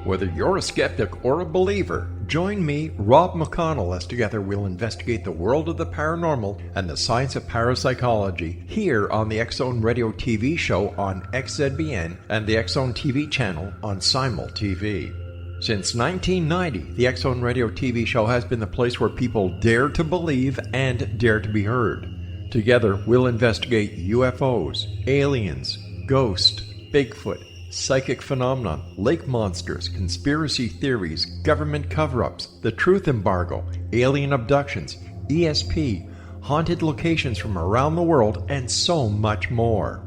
Whether you're a skeptic or a believer, join me, Rob McConnell, as together we'll investigate the world of the paranormal and the science of parapsychology here on the X-Zone Radio TV show on XZBN and the X-Zone TV channel on Simul TV. Since 1990, the X-Zone Radio TV show has been the place where people dare to believe and dare to be heard. Together, we'll investigate UFOs, aliens, ghosts, Bigfoot, psychic phenomena, lake monsters, conspiracy theories, government cover-ups, the truth embargo, alien abductions, ESP, haunted locations from around the world, and so much more.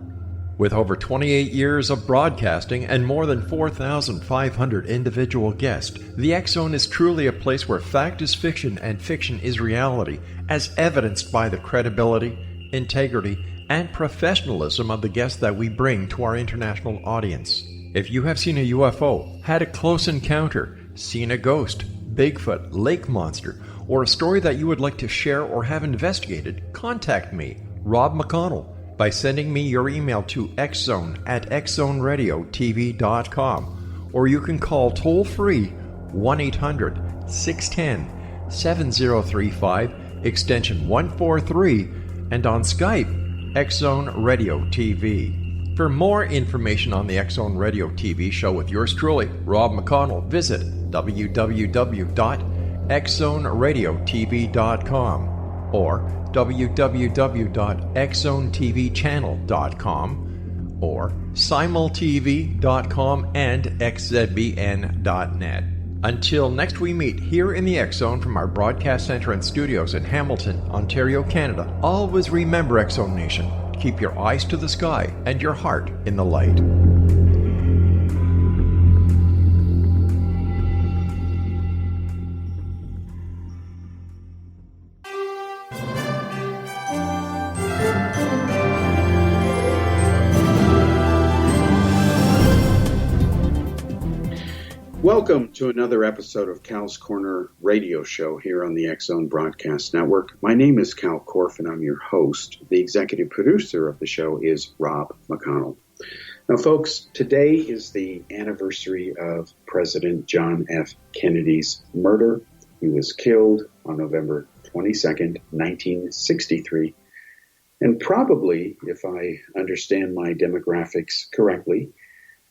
With over 28 years of broadcasting and more than 4,500 individual guests, the X-Zone is truly a place where fact is fiction and fiction is reality, as evidenced by the credibility, integrity, and professionalism of the guests that we bring to our international audience. If you have seen a UFO, had a close encounter, seen a ghost, Bigfoot, lake monster, or a story that you would like to share or have investigated, contact me, Rob McConnell, by sending me your email to xzone@xzoneradiotv.com, or you can call toll-free 1-800-610-7035, extension 143, and on Skype, X-Zone Radio TV. For more information on the X-Zone Radio TV show with yours truly, Rob McConnell, visit www.xzoneradiotv.com or www.xzonetvchannel.com or simultv.com and xzbn.net. Until next we meet here in the X-Zone from our broadcast center and studios in Hamilton, Ontario, Canada, always remember, X-Zone Nation, keep your eyes to the sky and your heart in the light. Welcome to another episode of Kal's Corner radio show here on the X-Zone Broadcast Network. My name is Kal Korff and I'm your host. The executive producer of the show is Rob McConnell. Now, folks, today is the anniversary of President John F. Kennedy's murder. He was killed on November 22nd, 1963. And probably, if I understand my demographics correctly,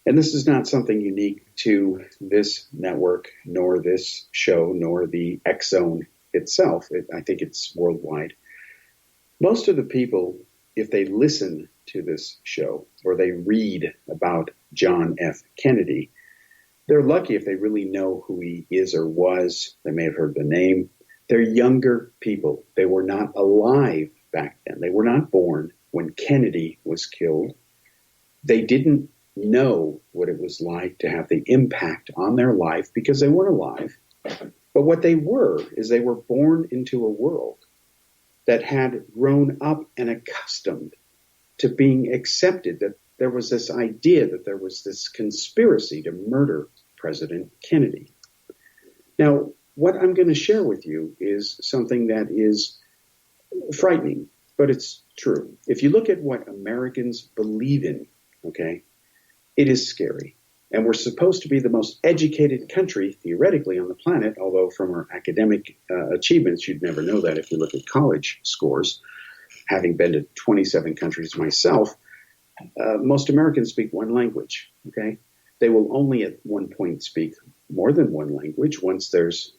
and this is not something unique to this network, nor this show, nor the X-Zone itself. I think it's worldwide. Most of the people, if they listen to this show or they read about John F. Kennedy, they're lucky if they really know who he is or was. They may have heard the name. They're younger people. They were not alive back then. They were not born when Kennedy was killed. They didn't know what it was like to have the impact on their life because they weren't alive. But what they were is they were born into a world that had grown up and accustomed to being accepted, that there was this idea that there was this conspiracy to murder President Kennedy. Now, what I'm going to share with you is something that is frightening, but it's true. If you look at what Americans believe in, okay, it is scary. And we're supposed to be the most educated country, theoretically, on the planet, although from our academic achievements, you'd never know that if you look at college scores. Having been to 27 countries myself, most Americans speak one language, okay? They will only at one point speak more than one language once there's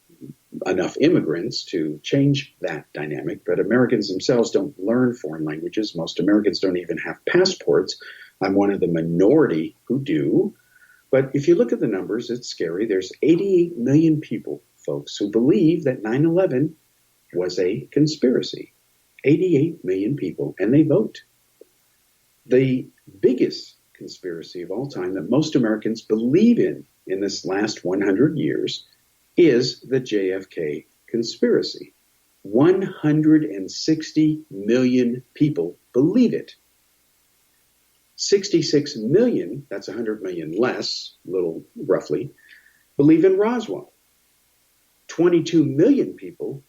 enough immigrants to change that dynamic. But Americans themselves don't learn foreign languages. Most Americans don't even have passports. I'm one of the minority who do. But if you look at the numbers, it's scary. There's 88 million people, folks, who believe that 9/11 was a conspiracy. 88 million people, and they vote. The biggest conspiracy of all time that most Americans believe in this last 100 years is the JFK conspiracy. 160 million people believe it. 66 million, that's 100 million less, little roughly, believe in Roswell. 22 million people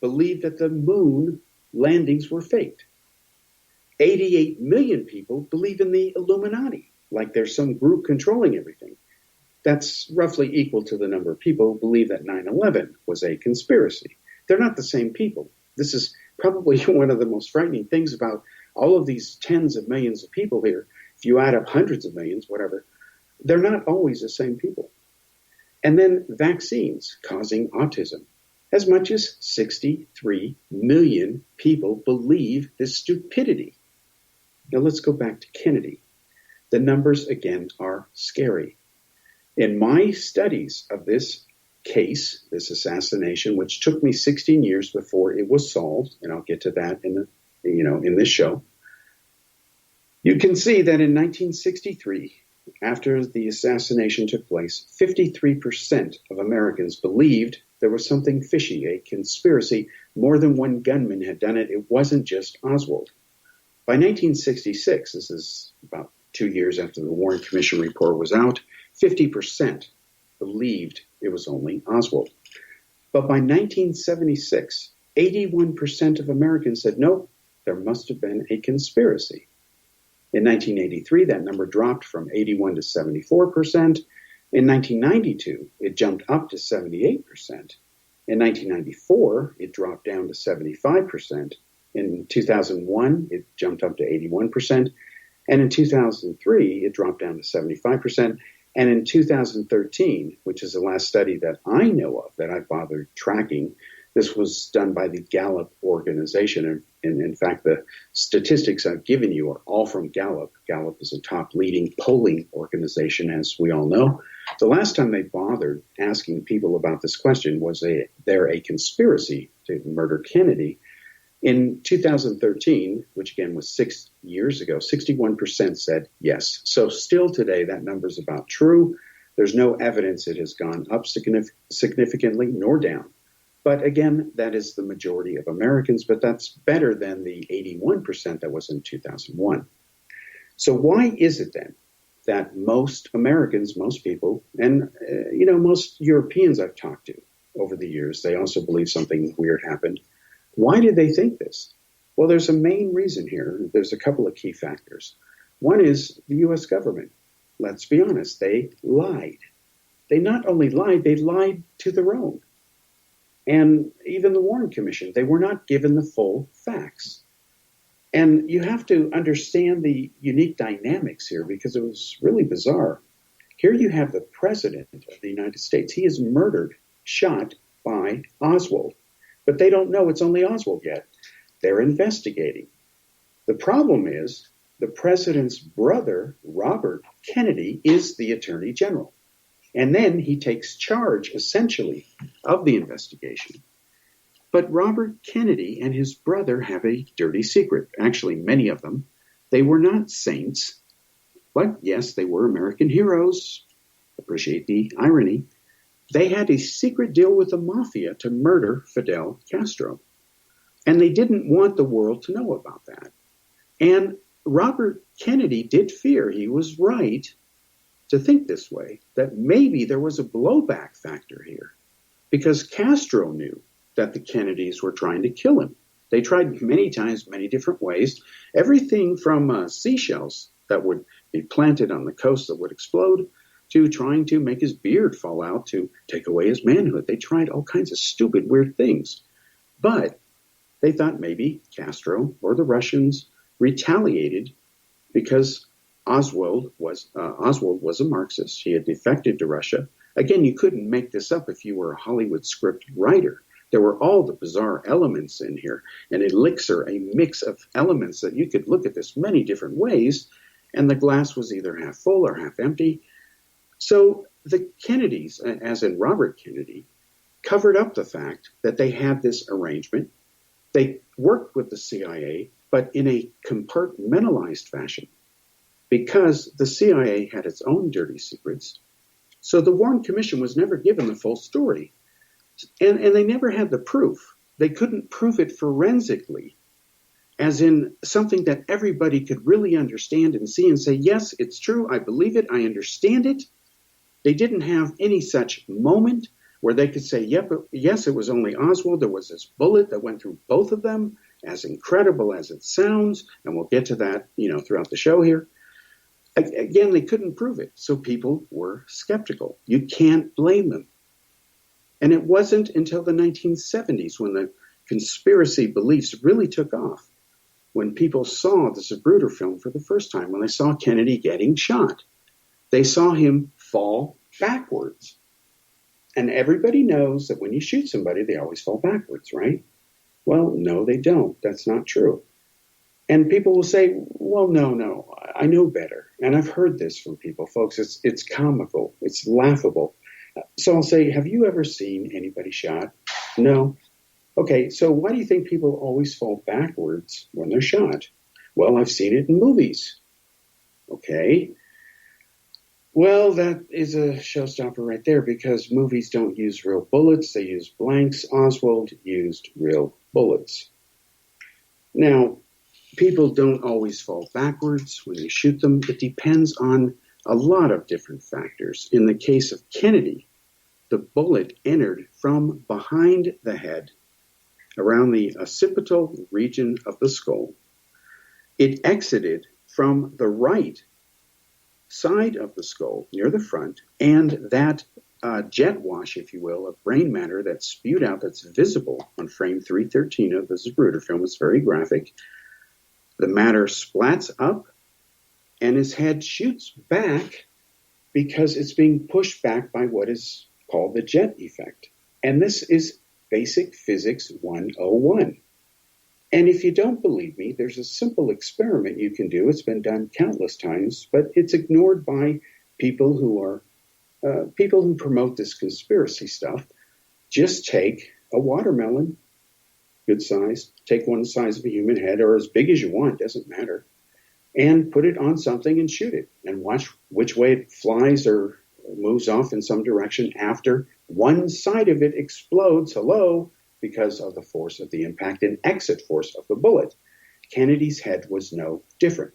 believe that the moon landings were faked. 88 million people believe in the Illuminati, like there's some group controlling everything. That's roughly equal to the number of people who believe that 9/11 was a conspiracy. They're not the same people. This is probably one of the most frightening things about all of these tens of millions of people here. If you add up hundreds of millions, whatever, they're not always the same people. And then vaccines causing autism. As much as 63 million people believe this stupidity. Now let's go back to Kennedy. The numbers, again, are scary. In my studies of this case, this assassination, which took me 16 years before it was solved, and I'll get to that in this show, you can see that in 1963, after the assassination took place, 53% of Americans believed there was something fishy, a conspiracy. More than one gunman had done it. It wasn't just Oswald. By 1966, this is about 2 years after the Warren Commission report was out, 50% believed it was only Oswald. But by 1976, 81% of Americans said, no, there must have been a conspiracy. In 1983, that number dropped from 81 to 74%. In 1992, it jumped up to 78%. In 1994, it dropped down to 75%. In 2001, it jumped up to 81%. And in 2003, it dropped down to 75%. And in 2013, which is the last study that I know of that I've bothered tracking, this was done by the Gallup organization. And in fact, the statistics I've given you are all from Gallup. Gallup is a top leading polling organization, as we all know. The last time they bothered asking people about this question, was there a conspiracy to murder Kennedy? In 2013, which again was 6 years ago, 61% said yes. So still today, that number is about true. There's no evidence it has gone up significantly nor down. But again, that is the majority of Americans, but that's better than the 81% that was in 2001. So why is it then that most Americans, most people, and most Europeans I've talked to over the years, they also believe something weird happened. Why did they think this? Well, there's a main reason here. There's a couple of key factors. One is the U.S. government. Let's be honest, they lied. They not only lied, they lied to their own. And even the Warren Commission, they were not given the full facts. And you have to understand the unique dynamics here because it was really bizarre. Here you have the President of the United States. He is murdered, shot by Oswald. But they don't know it's only Oswald yet. They're investigating. The problem is the President's brother, Robert Kennedy, is the Attorney General. And then he takes charge, essentially, of the investigation. But Robert Kennedy and his brother have a dirty secret. Actually, many of them. They were not saints. But yes, they were American heroes. Appreciate the irony. They had a secret deal with the mafia to murder Fidel Castro. And they didn't want the world to know about that. And Robert Kennedy did fear, he was right to think this way, that maybe there was a blowback factor here. Because Castro knew that the Kennedys were trying to kill him. They tried many times, many different ways. Everything from seashells that would be planted on the coast that would explode, to trying to make his beard fall out to take away his manhood. They tried all kinds of stupid, weird things. But they thought maybe Castro or the Russians retaliated because Oswald was a Marxist. He had defected to Russia. Again, you couldn't make this up if you were a Hollywood script writer. There were all the bizarre elements in here, an elixir, a mix of elements that you could look at this many different ways, and the glass was either half full or half empty. So the Kennedys, as in Robert Kennedy, covered up the fact that they had this arrangement. They worked with the CIA, but in a compartmentalized fashion, because the CIA had its own dirty secrets. So the Warren Commission was never given the full story. And they never had the proof. They couldn't prove it forensically, as in something that everybody could really understand and see and say, yes, it's true, I believe it, I understand it. They didn't have any such moment where they could say, yep, yes, it was only Oswald. There was this bullet that went through both of them, as incredible as it sounds, and we'll get to that, throughout the show here. Again, they couldn't prove it, so people were skeptical. You can't blame them. And it wasn't until the 1970s when the conspiracy beliefs really took off, when people saw the Zapruder film for the first time, when they saw Kennedy getting shot. They saw him fall backwards. And everybody knows that when you shoot somebody, they always fall backwards, right? Well, no, they don't. That's not true. And people will say, well, no, I know better. And I've heard this from people, folks. It's comical. It's laughable. So I'll say, have you ever seen anybody shot? No. Okay, so why do you think people always fall backwards when they're shot? Well, I've seen it in movies. Okay. Well, that is a showstopper right there, because movies don't use real bullets. They use blanks. Oswald used real bullets. Now, people don't always fall backwards when you shoot them. It depends on a lot of different factors. In the case of Kennedy, the bullet entered from behind the head, around the occipital region of the skull. It exited from the right side of the skull, near the front, and that jet wash, if you will, of brain matter that's spewed out, that's visible on frame 313 of the Zapruder film. It's very graphic. The matter splats up, and his head shoots back because it's being pushed back by what is called the jet effect. And this is basic physics 101. And if you don't believe me, there's a simple experiment you can do. It's been done countless times, but it's ignored by people who promote this conspiracy stuff. Just take a watermelon, good size, take one the size of a human head or as big as you want, doesn't matter, and put it on something and shoot it and watch which way it flies or moves off in some direction after one side of it explodes, because of the force of the impact and exit force of the bullet. Kennedy's head was no different.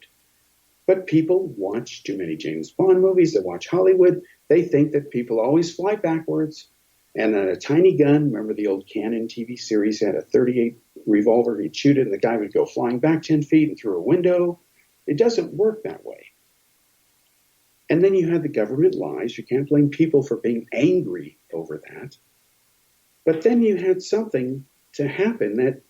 But people watch too many James Bond movies, they watch Hollywood, they think that people always fly backwards, and that a tiny gun, remember the old Cannon TV series, had a .38 revolver, he'd shoot it and the guy would go flying back 10 feet and through a window. It doesn't work that way. And then you had the government lies. You can't blame people for being angry over that. But then you had something to happen that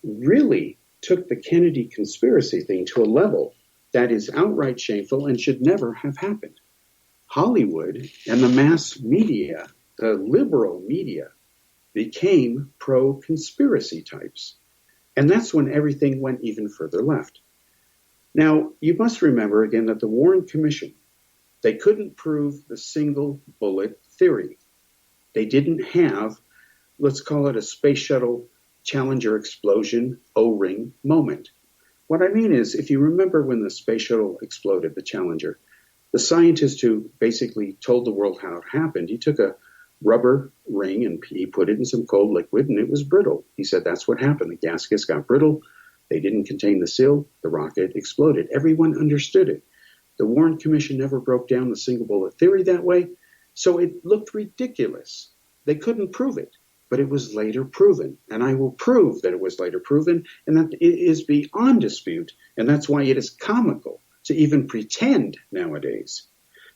really took the Kennedy conspiracy thing to a level that is outright shameful and should never have happened. Hollywood and the mass media, the liberal media, became pro-conspiracy types. And that's when everything went even further left. Now, you must remember again that the Warren Commission, they couldn't prove the single bullet theory. They didn't have, let's call it a space shuttle Challenger explosion O-ring moment. What I mean is, if you remember when the space shuttle exploded, the Challenger, the scientist who basically told the world how it happened, he took a rubber ring and he put it in some cold liquid and it was brittle. He said that's what happened. The gaskets got brittle. They didn't contain the seal. The rocket exploded. Everyone understood it. The Warren Commission never broke down the single bullet theory that way, so it looked ridiculous. They couldn't prove it, but it was later proven, and I will prove that it was later proven, and that it is beyond dispute, and that's why it is comical to even pretend nowadays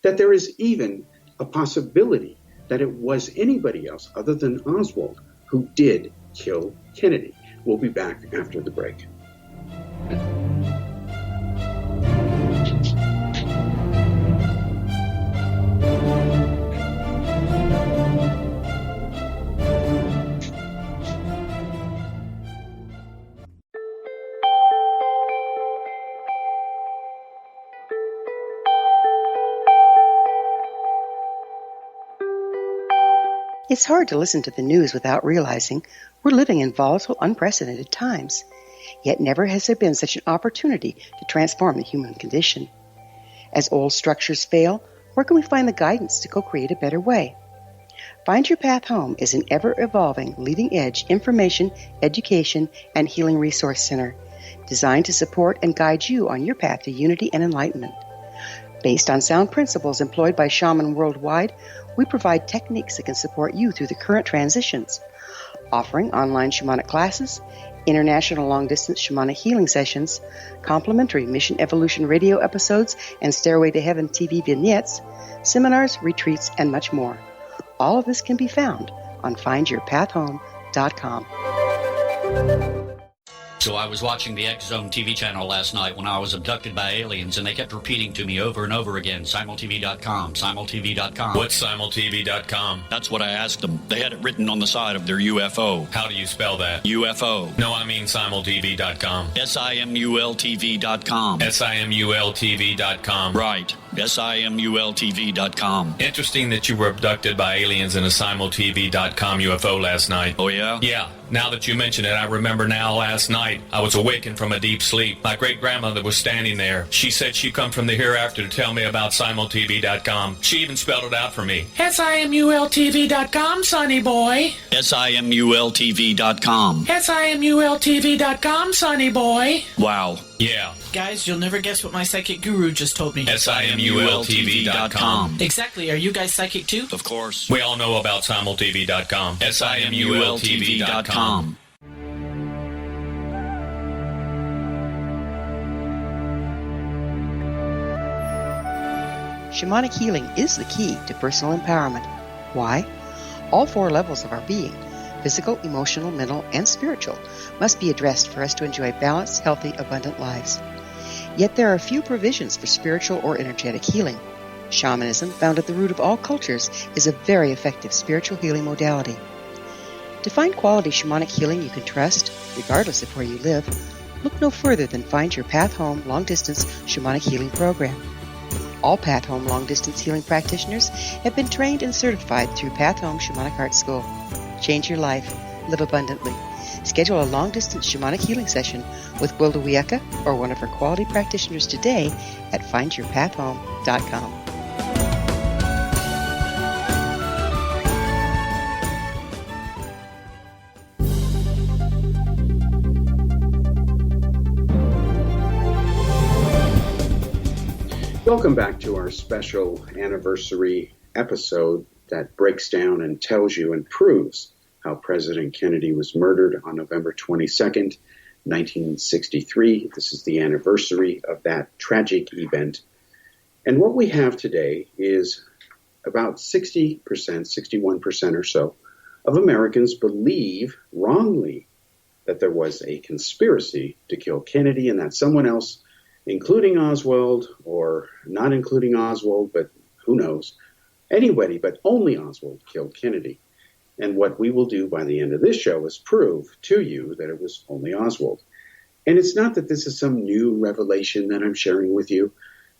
that there is even a possibility that it was anybody else other than Oswald who did kill Kennedy. We'll be back after the break. It's hard to listen to the news without realizing we're living in volatile, unprecedented times. Yet never has there been such an opportunity to transform the human condition. As old structures fail, where can we find the guidance to co-create a better way? Find Your Path Home is an ever-evolving, leading-edge information, education, and healing resource center designed to support and guide you on your path to unity and enlightenment. Based on sound principles employed by shaman worldwide, we provide techniques that can support you through the current transitions, offering online shamanic classes, international long-distance shamanic healing sessions, complimentary Mission Evolution radio episodes and Stairway to Heaven TV vignettes, seminars, retreats, and much more. All of this can be found on findyourpathhome.com. So I was watching the X Zone TV channel last night when I was abducted by aliens, and they kept repeating to me over and over again, simultv.com, simultv.com. What's simultv.com? That's what I asked them. They had it written on the side of their UFO. How do you spell that? UFO. No, I mean simultv.com. simultv.com. simultv.com. Right. simultv.com. Interesting that you were abducted by aliens in a simultv.com UFO last night. Oh, yeah? Yeah. Now that you mention it, I remember now last night I was awakened from a deep sleep. My great-grandmother was standing there. She said she'd come from the hereafter to tell me about simultv.com. She even spelled it out for me. simultv.com, sonny boy. simultv.com. simultv.com, sonny boy. Wow. Yeah. Guys, you'll never guess what my psychic guru just told me. simultv.com. Exactly. Are you guys psychic too? Of course. We all know about simultv.com. simultv.com. Shamanic healing is the key to personal empowerment. Why? All four levels of our being, physical, emotional, mental, and spiritual, must be addressed for us to enjoy balanced, healthy, abundant lives. Yet there are few provisions for spiritual or energetic healing. Shamanism, found at the root of all cultures, is a very effective spiritual healing modality. To find quality shamanic healing you can trust, regardless of where you live, look no further than Find Your Path Home Long-Distance Shamanic Healing Program. All Path Home long-distance healing practitioners have been trained and certified through Path Home Shamanic Art School. Change your life. Live abundantly. Schedule a long-distance shamanic healing session with Gwilda Wiyaka or one of her quality practitioners today at findyourpathhome.com. Welcome back to our special anniversary episode that breaks down and tells you and proves how President Kennedy was murdered on November 22nd, 1963. This is the anniversary of that tragic event. And what we have today is about 60%, 61% or so of Americans believe wrongly that there was a conspiracy to kill Kennedy and that someone else, including Oswald or not including Oswald, but who knows, anybody but only Oswald killed Kennedy. And what we will do by the end of this show is prove to you that it was only Oswald. And it's not that this is some new revelation that I'm sharing with you.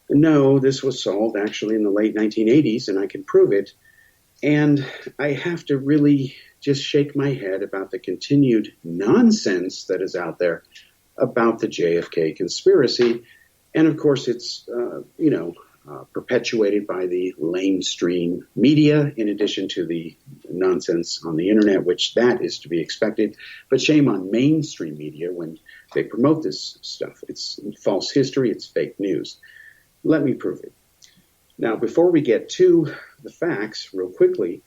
No, this was solved actually in the late 1980s, and I can prove it. And I have to really just shake my head about the continued nonsense that is out there about the JFK conspiracy. And of course, it's, perpetuated by the lamestream media, in addition to the nonsense on the internet, which that is to be expected. But shame on mainstream media when they promote this stuff. It's false history. It's fake news. Let me prove it. Now, before we get to the facts, real quickly,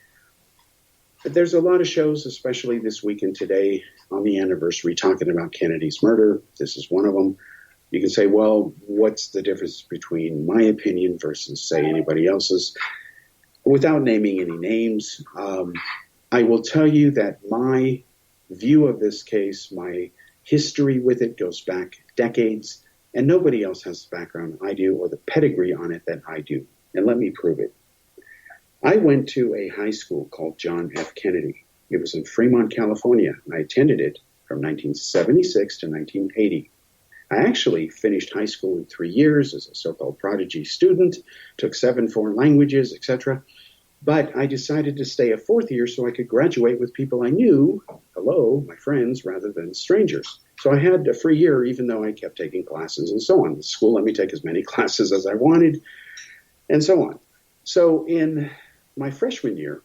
there's a lot of shows, especially this week and today on the anniversary, talking about Kennedy's murder. This is one of them. You can say, well, what's the difference between my opinion versus, say, anybody else's? Without naming any names, I will tell you that my view of this case, my history with it goes back decades, and nobody else has the background I do or the pedigree on it that I do. And let me prove it. I went to a high school called John F. Kennedy. It was in Fremont, California. I attended it from 1976 to 1980. I actually finished high school in 3 years as a so-called prodigy student, took 7 foreign languages, etc. But I decided to stay a 4th year so I could graduate with people I knew, hello, my friends, rather than strangers. So I had a free year even though I kept taking classes and so on. The school let me take as many classes as I wanted and so on. So in my freshman year,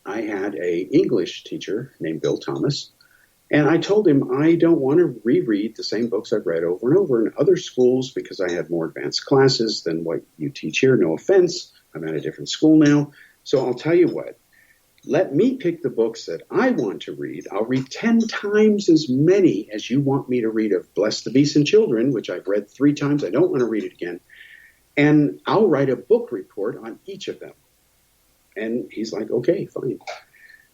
I had an English teacher named Bill Thomas. And I told him I don't want to reread the same books I've read over and over in other schools because I had more advanced classes than what you teach here. No offense. I'm at a different school now. So I'll tell you what. let me pick the books that I want to read. I'll read 10 times as many as you want me to read of Bless the Beasts and Children, which I've read 3 times. I don't want to read it again. And I'll write a book report on each of them. And he's like, okay, fine.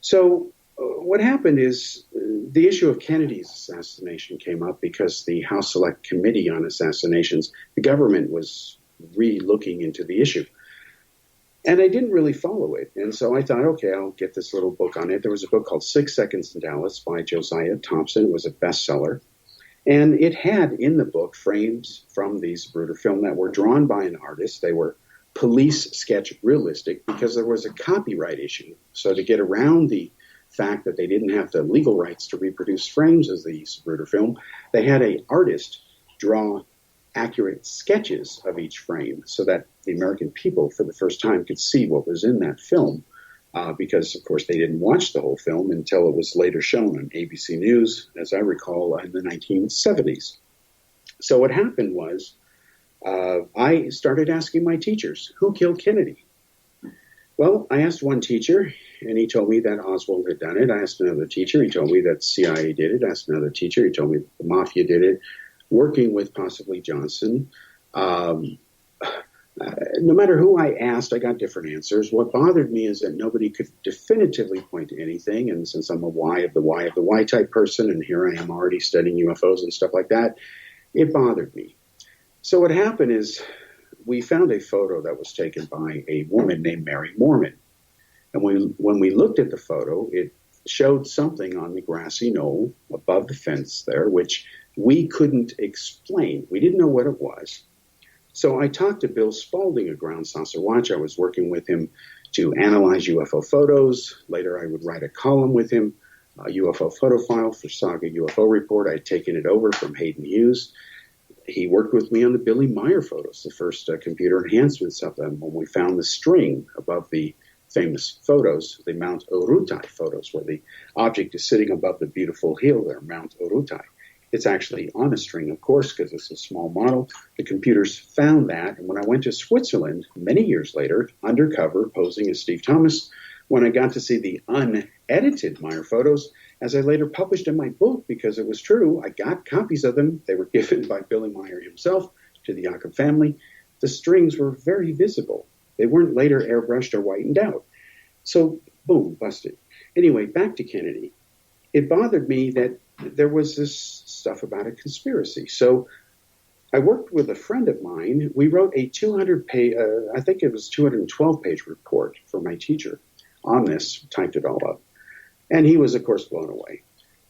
So what happened is the issue of Kennedy's assassination came up because the House Select Committee on Assassinations, the government was re-looking into the issue. And I didn't really follow it. And so I thought, okay, I'll get this little book on it. There was a book called 6 Seconds in Dallas by Josiah Thompson. It was a bestseller. And it had in the book frames from the Zapruder film that were drawn by an artist. They were police sketch realistic because there was a copyright issue. So to get around the fact that they didn't have the legal rights to reproduce frames of the Zapruder film, they had an artist draw accurate sketches of each frame so that the American people for the first time could see what was in that film because, of course, they didn't watch the whole film until it was later shown on ABC News, as I recall, in the 1970s. So what happened was I started asking my teachers, who killed Kennedy? Well, I asked one teacher, and he told me that Oswald had done it. I asked another teacher. He told me that CIA did it. I asked another teacher. He told me that the Mafia did it, working with possibly Johnson. No matter who I asked, I got different answers. What bothered me is that nobody could definitively point to anything. And since I'm a Y of the Y type person, and here I am already studying UFOs and stuff like that, it bothered me. So what happened is we found a photo that was taken by a woman named Mary Mormon. And when we looked at the photo, it showed something on the grassy knoll above the fence there, which we couldn't explain. We didn't know what it was. So I talked to Bill Spalding of Ground Saucer Watch. I was working with him to analyze UFO photos. Later, I would write a column with him, a UFO photo file for Saga UFO Report. I'd taken it over from Hayden Hughes. He worked with me on the Billy Meyer photos, the first computer enhancements of them, when we found the string above the famous photos, the Mount Orutai photos, where the object is sitting above the beautiful hill there, Mount Orutai. It's actually on a string, of course, because it's a small model. The computers found that, and when I went to Switzerland many years later, undercover, posing as Steve Thomas, when I got to see the unedited Meyer photos, as I later published in my book, because it was true, I got copies of them. They were given by Billy Meyer himself to the Jakob family. The strings were very visible. They weren't later airbrushed or whitened out. So, boom, busted. Anyway, back to Kennedy. It bothered me that there was this stuff about a conspiracy. So I worked with a friend of mine. We wrote a 200-page, I think it was 212-page report for my teacher on this, typed it all up. And he was, of course, blown away.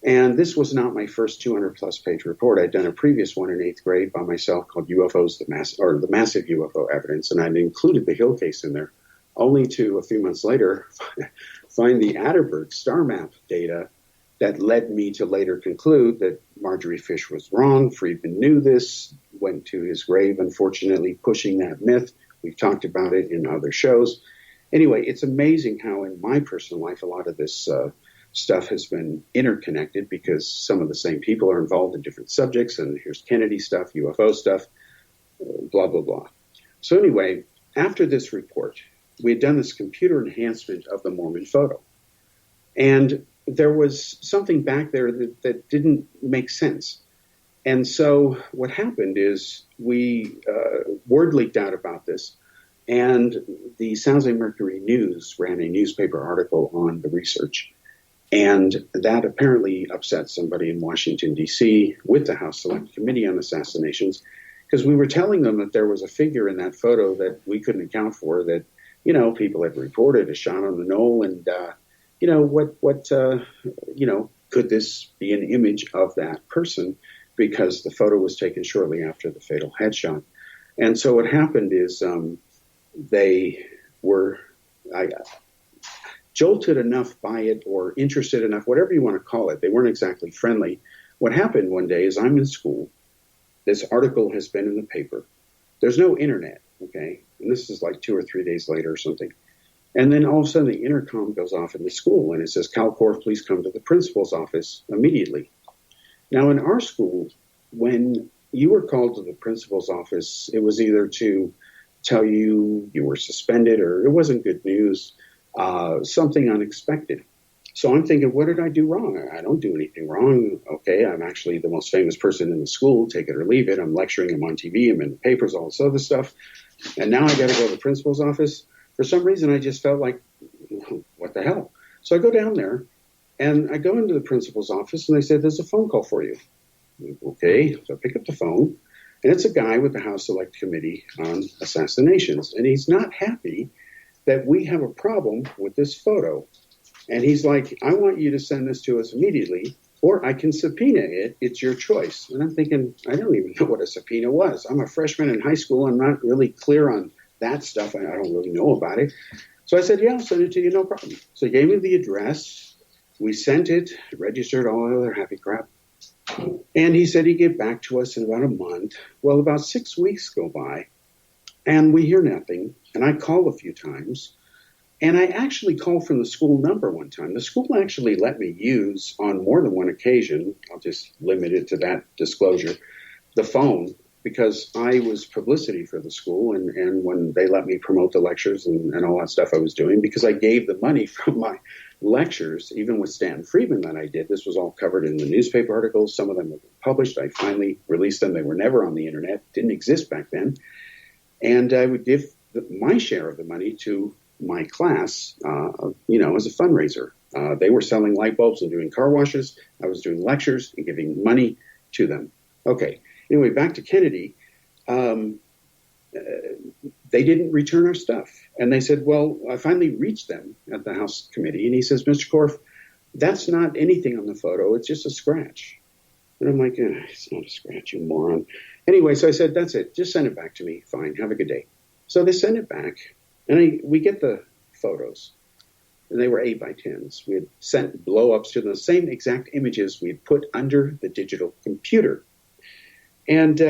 And this was not my first 200-plus page report. I'd done a previous one in 8th grade by myself called UFOs, the Massive UFO Evidence, and I'd included the Hill case in there, only to, a few months later, find the Atterberg star map data that led me to later conclude that Marjorie Fish was wrong. Friedman knew this, went to his grave, unfortunately, pushing that myth. We've talked about it in other shows. Anyway, it's amazing how in my personal life a lot of this stuff has been interconnected because some of the same people are involved in different subjects, and here's Kennedy stuff, UFO stuff, blah, blah, blah. So anyway, after this report, we had done this computer enhancement of the Mormon photo. And there was something back there that didn't make sense. And so what happened is word leaked out about this, and the San Jose Mercury News ran a newspaper article on the research. And that apparently upset somebody in Washington, D.C. with the House Select Committee on Assassinations, because we were telling them that there was a figure in that photo that we couldn't account for, that, you know, people had reported a shot on the knoll, and, you know, could this be an image of that person? Because the photo was taken shortly after the fatal headshot. And so what happened is they were jolted enough by it, or interested enough, whatever you want to call it. They weren't exactly friendly. What happened one day is I'm in school. This article has been in the paper. There's no internet, okay? And this is like 2 or 3 days later or something. And then all of a sudden the intercom goes off in the school, and it says, Kal Korff, please come to the principal's office immediately. Now, in our school, when you were called to the principal's office, it was either to tell you you were suspended, or it wasn't good news. something unexpected. So I'm thinking, what did I do wrong? I don't do anything wrong. Okay, I'm actually the most famous person in the school, take it or leave it. I'm lecturing, I'm on TV, I'm in the papers, all this other stuff. And now I got to go to the principal's office. For some reason, I just felt like, what the hell? So I go down there, and I go into the principal's office, and they said, there's a phone call for you. Okay, so I pick up the phone, and it's a guy with the House Select Committee on Assassinations. And he's not happy that we have a problem with this photo. And he's like, I want you to send this to us immediately, or I can subpoena it. It's your choice. And I'm thinking, I don't even know what a subpoena was. I'm a freshman in high school. I'm not really clear on that stuff. I don't really know about it. So I said, yeah, I'll send it to you, no problem. So he gave me the address. We sent it, registered, all that other happy crap. And he said he'd get back to us in about a month. Well, about 6 weeks go by, and we hear nothing. And I call a few times. And I actually called from the school number one time. The school actually let me use, on more than one occasion, I'll just limit it to that disclosure, the phone, because I was publicity for the school, and when they let me promote the lectures and all that stuff I was doing, because I gave the money from my lectures, even with Stan Friedman that I did. This was all covered in the newspaper articles. Some of them were published. I finally released them. They were never on the internet, didn't exist back then. And I would give my share of the money to my class, as a fundraiser. They were selling light bulbs and doing car washes. I was doing lectures and giving money to them. Okay. Anyway, back to Kennedy. They didn't return our stuff. And they said, well, I finally reached them at the House Committee. And he says, Mr. Korff, that's not anything on the photo. It's just a scratch. And I'm like, it's not a scratch, you moron. Anyway, so I said, that's it. Just send it back to me. Fine. Have a good day. So they send it back. And we get the photos, and they were 8x10s. We had sent blow-ups to the same exact images we had put under the digital computer. And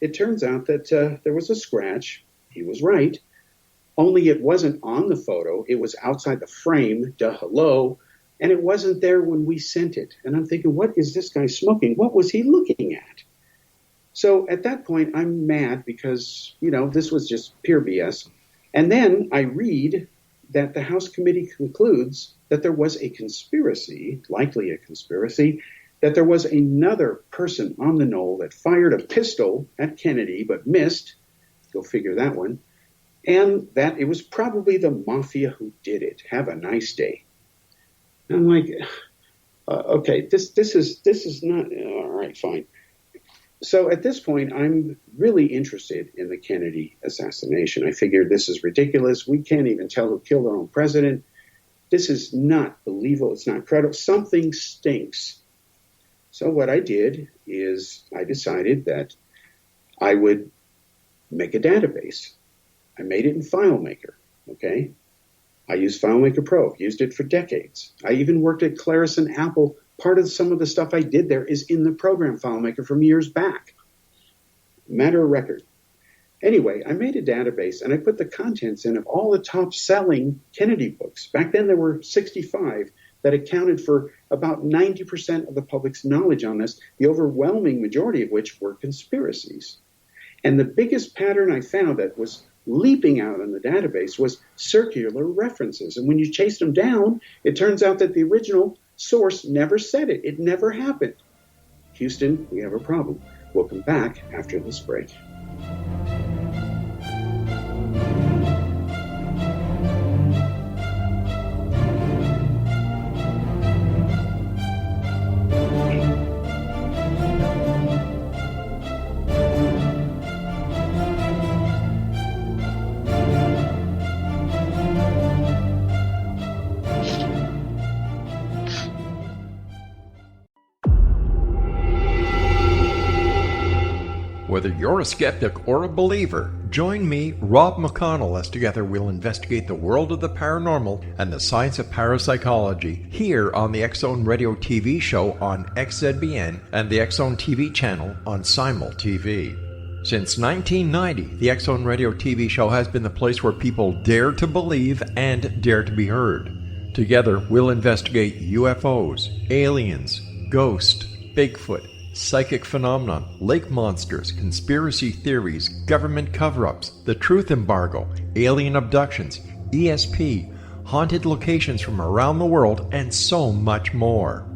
it turns out that there was a scratch. He was right. Only it wasn't on the photo. It was outside the frame, hello, and it wasn't there when we sent it. And I'm thinking, what is this guy smoking? What was he looking at? So at that point, I'm mad because, this was just pure BS. And then I read that the House Committee concludes that there was a conspiracy, likely a conspiracy, that there was another person on the knoll that fired a pistol at Kennedy but missed, go figure that one, and that it was probably the mafia who did it. Have a nice day. And I'm like, okay, this is not, all right, fine. So at this point, I'm really interested in the Kennedy assassination. I figured this is ridiculous. We can't even tell who killed our own president. This is not believable. It's not credible. Something stinks. So what I did is I decided that I would make a database. I made it in FileMaker, okay? I used FileMaker Pro, used it for decades. I even worked at Claris and Apple. Part of some of the stuff I did there is in the program FileMaker from years back. Matter of record. Anyway, I made a database, and I put the contents in of all the top-selling Kennedy books. Back then, there were 65 that accounted for about 90% of the public's knowledge on this, the overwhelming majority of which were conspiracies. And the biggest pattern I found that was leaping out in the database was circular references. And when you chased them down, it turns out that the original source never said it. It never happened. Houston, we have a problem. We'll come back after this break. Whether you're a skeptic or a believer, join me, Rob McConnell, as together we'll investigate the world of the paranormal and the science of parapsychology here on the X-Zone Radio TV show on XZBN and the X-Zone TV channel on Simul TV. Since 1990, the X-Zone Radio TV show has been the place where people dare to believe and dare to be heard. Together, we'll investigate UFOs, aliens, ghosts, Bigfoot, psychic phenomenon, lake monsters, conspiracy theories, government cover-ups, the truth embargo, alien abductions, ESP, haunted locations from around the world, and so much more.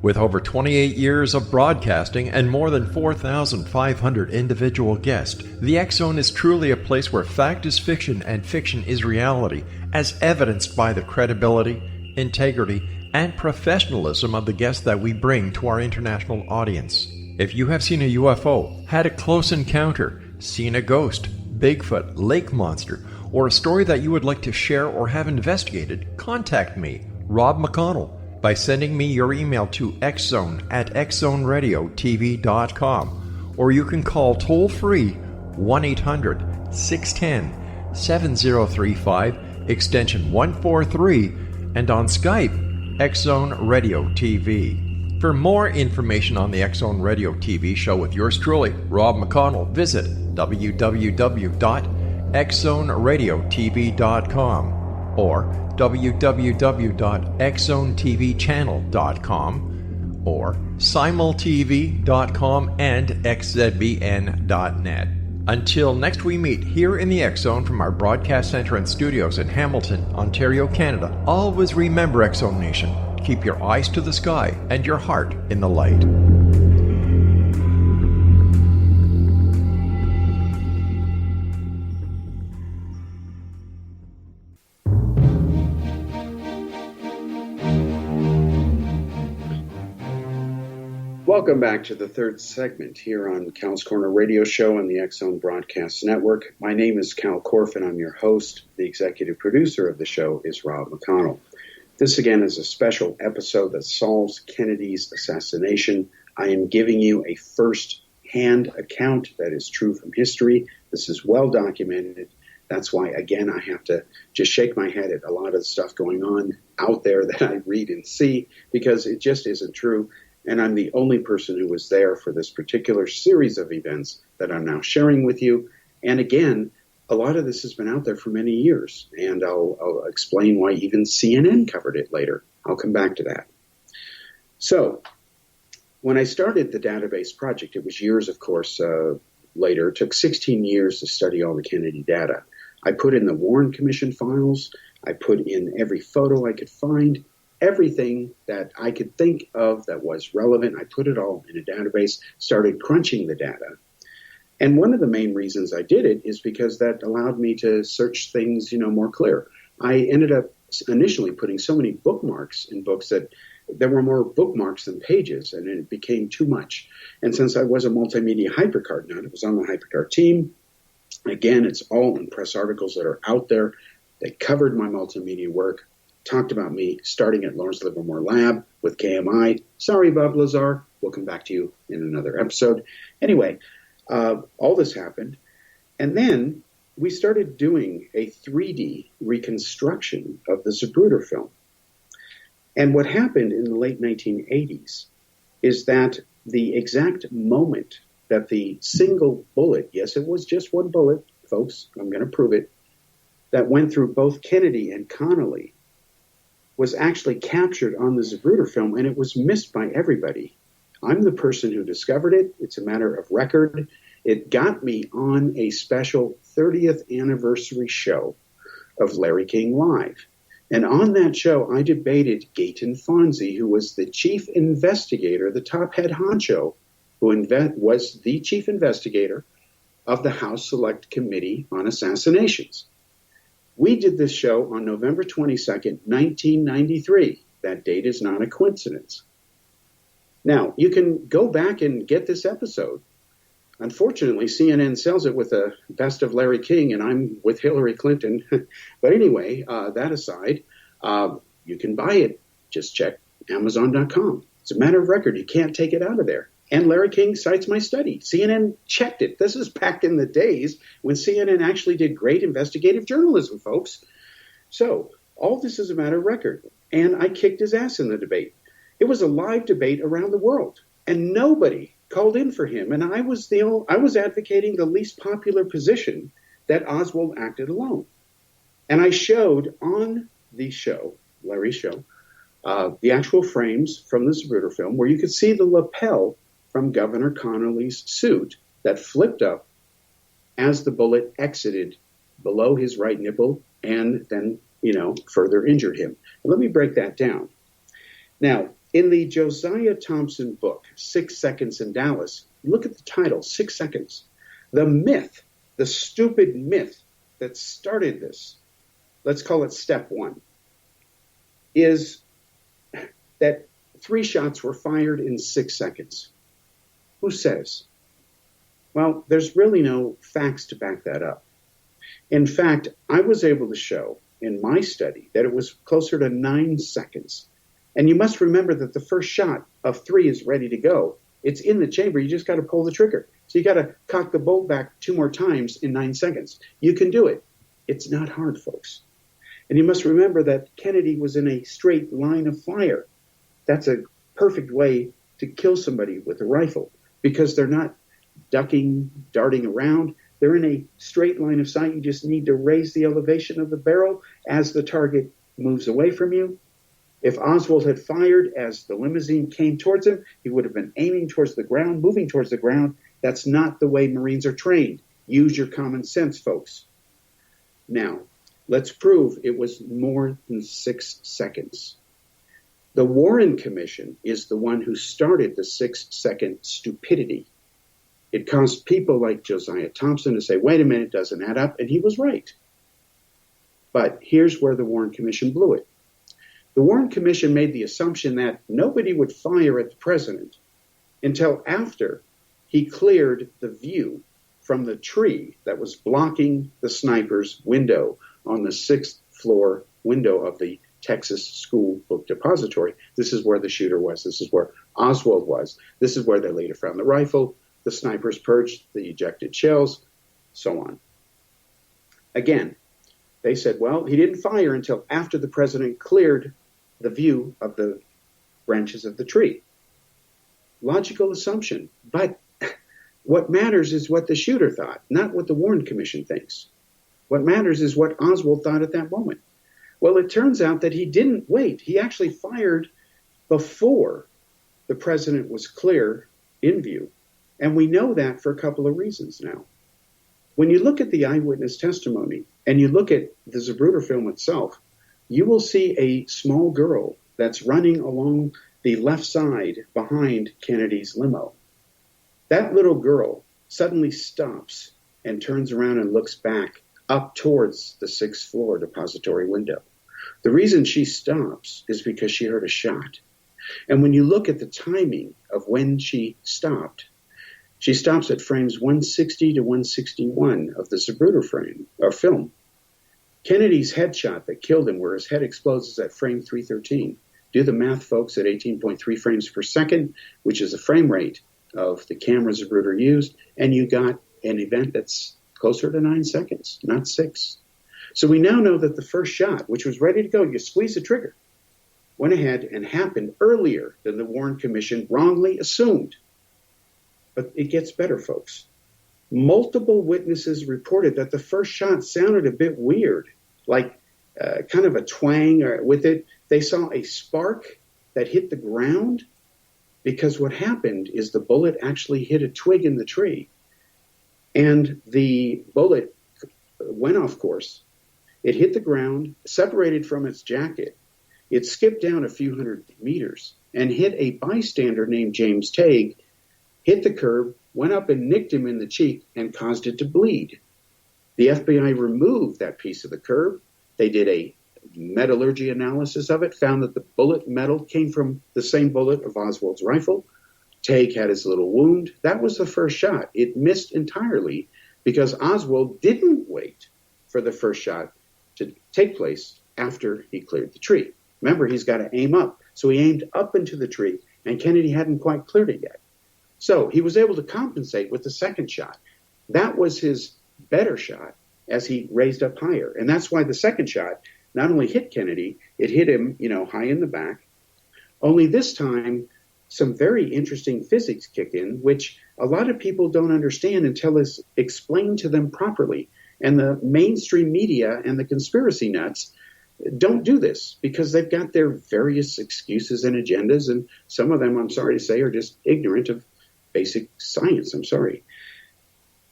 With over 28 years of broadcasting and more than 4,500 individual guests, the X Zone is truly a place where fact is fiction and fiction is reality, as evidenced by the credibility, integrity, and professionalism of the guests that we bring to our international audience. If you have seen a UFO, had a close encounter, seen a ghost, Bigfoot, lake monster, or a story that you would like to share or have investigated, contact me, Rob McConnell, by sending me your email to xzone@xzoneradiotv.com, or you can call toll-free 1-800-610-7035, extension 143, and on Skype, X Zone Radio TV. For more information on the X Zone Radio TV show with yours truly, Rob McConnell, visit www.xzoneradiotv.com or www.xzonetvchannel.com or simultv.com and xzbn.net. Until next we meet here in the X Zone from our broadcast center and studios in Hamilton, Ontario, Canada, always remember, X Zone Nation, keep your eyes to the sky and your heart in the light. Welcome back to the third segment here on Kal's Corner Radio Show on the X Zone Broadcast Network. My name is Kal Korff, and I'm your host. The executive producer of the show is Rob McConnell. This, again, is a special episode that solves Kennedy's assassination. I am giving you a first-hand account that is true from history. This is well documented. That's why, again, I have to just shake my head at a lot of the stuff going on out there that I read and see, because it just isn't true. And I'm the only person who was there for this particular series of events that I'm now sharing with you. And again, a lot of this has been out there for many years, and I'll explain why even CNN covered it later. I'll come back to that. So when I started the database project, it was years, of course, later. It took 16 years to study all the Kennedy data. I put in the Warren Commission files. I put in every photo I could find. Everything that I could think of that was relevant, I put it all in a database, started crunching the data. And one of the main reasons I did it is because that allowed me to search things, more clear. I ended up initially putting so many bookmarks in books that there were more bookmarks than pages, and it became too much. And since I was a multimedia hypercard nut, I was on the hypercard team. Again, it's all in press articles that are out there. They covered my multimedia work, talked about me starting at Lawrence Livermore Lab with KMI. Sorry, Bob Lazar. We'll come back to you in another episode. Anyway, all this happened. And then we started doing a 3D reconstruction of the Zapruder film. And what happened in the late 1980s is that the exact moment that the single bullet, yes, it was just one bullet, folks, I'm going to prove it, that went through both Kennedy and Connolly was actually captured on the Zapruder film, and it was missed by everybody. I'm the person who discovered it. It's a matter of record. It got me on a special 30th anniversary show of Larry King Live. And on that show, I debated Gayton Fonzie, who was the chief investigator, the top head honcho, who was the chief investigator of the House Select Committee on Assassinations. We did this show on November 22nd, 1993. That date is not a coincidence. Now, you can go back and get this episode. Unfortunately, CNN sells it with a best of Larry King, and I'm with Hillary Clinton. But anyway, that aside, you can buy it. Just check Amazon.com. It's a matter of record. You can't take it out of there. And Larry King cites my study. CNN checked it. This is back in the days when CNN actually did great investigative journalism, folks. So all this is a matter of record. And I kicked his ass in the debate. It was a live debate around the world, and nobody called in for him. And I was advocating the least popular position, that Oswald acted alone. And I showed on the show, Larry's show, the actual frames from the Zapruder film where you could see the lapel from Governor Connolly's suit that flipped up as the bullet exited below his right nipple and then further injured him. Let me break that down. Now, in the Josiah Thompson book, 6 Seconds in Dallas, look at the title, 6 Seconds. The myth, the stupid myth that started this, let's call it step one, is that 3 shots were fired in 6 seconds. Who says? Well, there's really no facts to back that up. In fact, I was able to show in my study that it was closer to 9 seconds. And you must remember that the first shot of 3 is ready to go. It's in the chamber. You just got to pull the trigger. So you got to cock the bolt back 2 more times in 9 seconds. You can do it. It's not hard, folks. And you must remember that Kennedy was in a straight line of fire. That's a perfect way to kill somebody with a rifle because they're not ducking, darting around. They're in a straight line of sight. You just need to raise the elevation of the barrel as the target moves away from you. If Oswald had fired as the limousine came towards him, he would have been aiming towards the ground, moving towards the ground. That's not the way Marines are trained. Use your common sense, folks. Now, let's prove it was more than 6 seconds. The Warren Commission is the one who started the 6-second stupidity. It caused people like Josiah Thompson to say, wait a minute, it doesn't add up, and he was right. But here's where the Warren Commission blew it. The Warren Commission made the assumption that nobody would fire at the president until after he cleared the view from the tree that was blocking the sniper's window on the 6th floor window of the Texas School Book Depository. This is where the shooter was. This is where Oswald was. This is where they later found the rifle, the snipers purged the ejected shells, so on. Again, they said, well, he didn't fire until after the president cleared the view of the branches of the tree. Logical assumption, but what matters is what the shooter thought, not what the Warren Commission thinks. What matters is what Oswald thought at that moment. Well, it turns out that he didn't wait. He actually fired before the president was clear in view. And we know that for a couple of reasons now. When you look at the eyewitness testimony and you look at the Zapruder film itself, you will see a small girl that's running along the left side behind Kennedy's limo. That little girl suddenly stops and turns around and looks back up towards the 6th floor depository window. The reason she stops is because she heard a shot. And when you look at the timing of when she stops at frames 160 to 161 of the Zapruder frame or film. Kennedy's headshot that killed him, where his head explodes, at frame 313. Do the math, folks, at 18.3 frames per second, which is the frame rate of the camera Zapruder used, and you got an event that's closer to 9 seconds, not 6. So we now know that the first shot, which was ready to go, you squeeze the trigger, went ahead and happened earlier than the Warren Commission wrongly assumed. But it gets better, folks. Multiple witnesses reported that the first shot sounded a bit weird, like kind of a twang with it. They saw a spark that hit the ground because what happened is the bullet actually hit a twig in the tree. And the bullet went off course. It hit the ground, separated from its jacket. It skipped down a few hundred meters and hit a bystander named James Tague, hit the curb, went up and nicked him in the cheek and caused it to bleed. The FBI removed that piece of the curb. They did a metallurgy analysis of it, found that the bullet metal came from the same bullet of Oswald's rifle. Tague had his little wound. That was the first shot. It missed entirely because Oswald didn't wait for the first shot to take place after he cleared the tree. Remember, he's got to aim up. So he aimed up into the tree, and Kennedy hadn't quite cleared it yet. So he was able to compensate with the second shot. That was his better shot as he raised up higher. And that's why the second shot not only hit Kennedy, it hit him, high in the back. Only this time, some very interesting physics kick in, which a lot of people don't understand until it's explained to them properly. And the mainstream media and the conspiracy nuts don't do this because they've got their various excuses and agendas. And some of them, I'm sorry to say, are just ignorant of basic science. I'm sorry.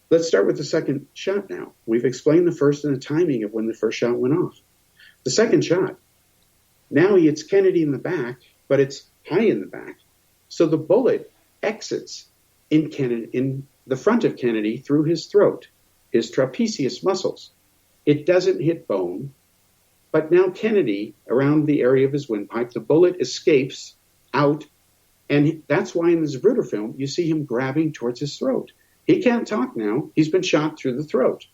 Let's start with the second shot now. We've explained the first and the timing of when the first shot went off. The second shot, now he hits Kennedy in the back, but it's high in the back. So the bullet exits in the front of Kennedy through his throat, his trapezius muscles. It doesn't hit bone, but now Kennedy, around the area of his windpipe, the bullet escapes out, and that's why in the Zapruder film you see him grabbing towards his throat. He can't talk now. He's been shot through the throat.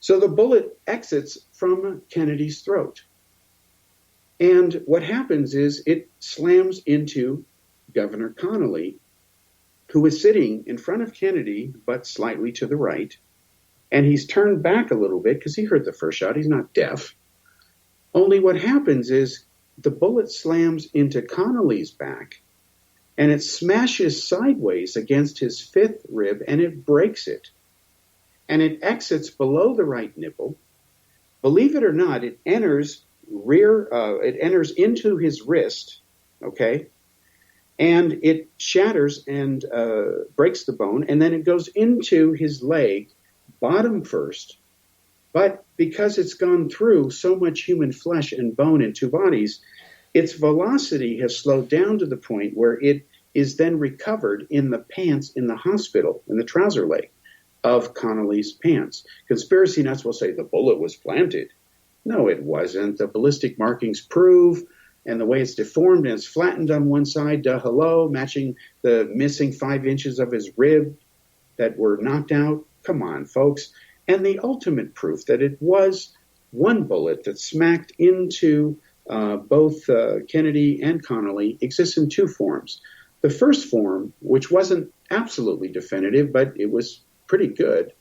So the bullet exits from Kennedy's throat. And what happens is it slams into Governor Connolly, who is sitting in front of Kennedy, but slightly to the right. And he's turned back a little bit because he heard the first shot. He's not deaf. Only what happens is the bullet slams into Connolly's back, and it smashes sideways against his fifth rib, and it breaks it. And it exits below the right nipple. Believe it or not, it enters into his wrist, okay? And it shatters and breaks the bone, and then it goes into his leg, bottom first. But because it's gone through so much human flesh and bone in two bodies, its velocity has slowed down to the point where it is then recovered in the pants in the hospital, in the trouser leg of Connolly's pants. Conspiracy nuts will say the bullet was planted. No, it wasn't. The ballistic markings prove, and the way it's deformed and it's flattened on one side, matching the missing 5 inches of his rib that were knocked out. Come on, folks. And the ultimate proof that it was one bullet that smacked into both Kennedy and Connolly exists in two forms. The first form, which wasn't absolutely definitive, but it was pretty good,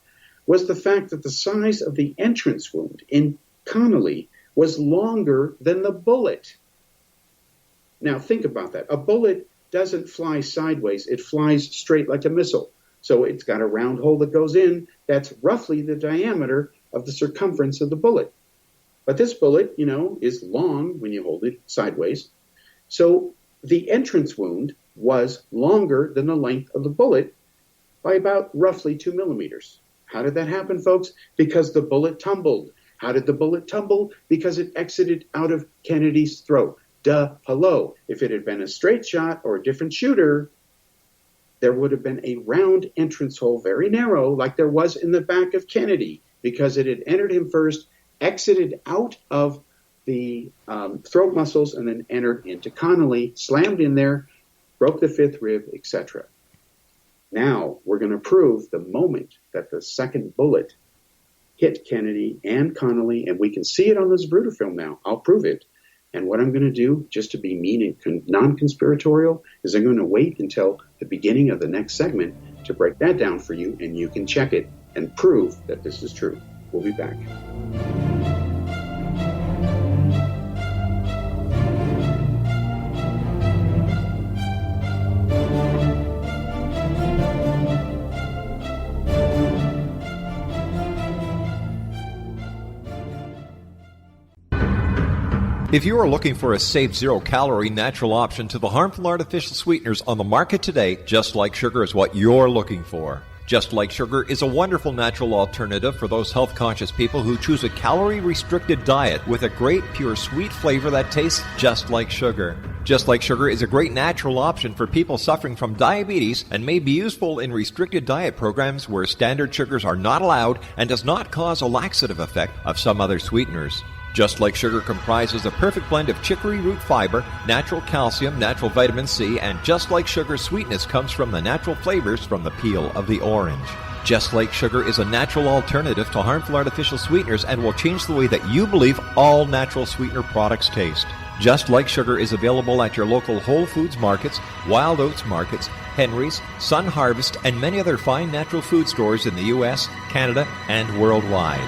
was the fact that the size of the entrance wound in Connolly was longer than the bullet. Now think about that. A bullet doesn't fly sideways. It flies straight like a missile. So it's got a round hole that goes in that's roughly the diameter of the circumference of the bullet. But this bullet, is long when you hold it sideways. So the entrance wound was longer than the length of the bullet by about roughly 2 millimeters. How did that happen, folks? Because the bullet tumbled. How did the bullet tumble? Because it exited out of Kennedy's throat. Hello. If it had been a straight shot or a different shooter, there would have been a round entrance hole, very narrow, like there was in the back of Kennedy, because it had entered him first, exited out of the throat muscles, and then entered into Connolly, slammed in there, broke the fifth rib, etc. Now, we're going to prove the moment that the second bullet hit Kennedy and Connolly, and we can see it on this Zapruder film now. I'll prove it. And what I'm going to do, just to be mean and non-conspiratorial, is I'm going to wait until the beginning of the next segment to break that down for you, and you can check it and prove that this is true. We'll be back. If you are looking for a safe, zero-calorie, natural option to the harmful artificial sweeteners on the market today, Just Like Sugar is what you're looking for. Just Like Sugar is a wonderful natural alternative for those health-conscious people who choose a calorie-restricted diet with a great, pure, sweet flavor that tastes just like sugar. Just Like Sugar is a great natural option for people suffering from diabetes and may be useful in restricted diet programs where standard sugars are not allowed and does not cause a laxative effect of some other sweeteners. Just Like Sugar comprises a perfect blend of chicory root fiber, natural calcium, natural vitamin C, and Just Like Sugar's sweetness comes from the natural flavors from the peel of the orange. Just Like Sugar is a natural alternative to harmful artificial sweeteners and will change the way that you believe all natural sweetener products taste. Just Like Sugar is available at your local Whole Foods markets, Wild Oats markets, Henry's, Sun Harvest, and many other fine natural food stores in the U.S., Canada, and worldwide.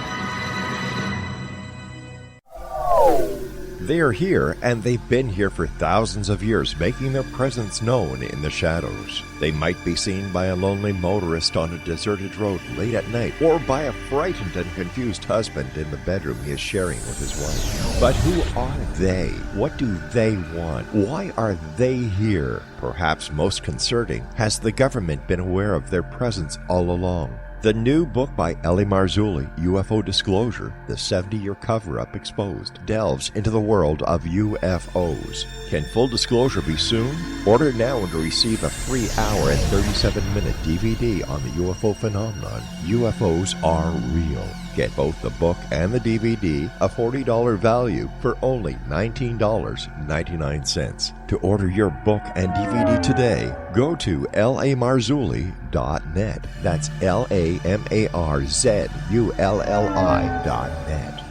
They are here, and they've been here for thousands of years, making their presence known in the shadows. They might be seen by a lonely motorist on a deserted road late at night, or by a frightened and confused husband in the bedroom he is sharing with his wife. But who are they? What do they want? Why are they here? Perhaps most concerning, has the government been aware of their presence all along? The new book by L.A. Marzulli, UFO Disclosure, The 70-Year Cover-Up Exposed, delves into the world of UFOs. Can full disclosure be soon? Order now to receive a free hour and 37-minute DVD on the UFO phenomenon. UFOs are real. Get both the book and the DVD, a $40 value, for only $19.99. To order your book and DVD today, go to lamarzulli.net. That's LAMARZULLI.net.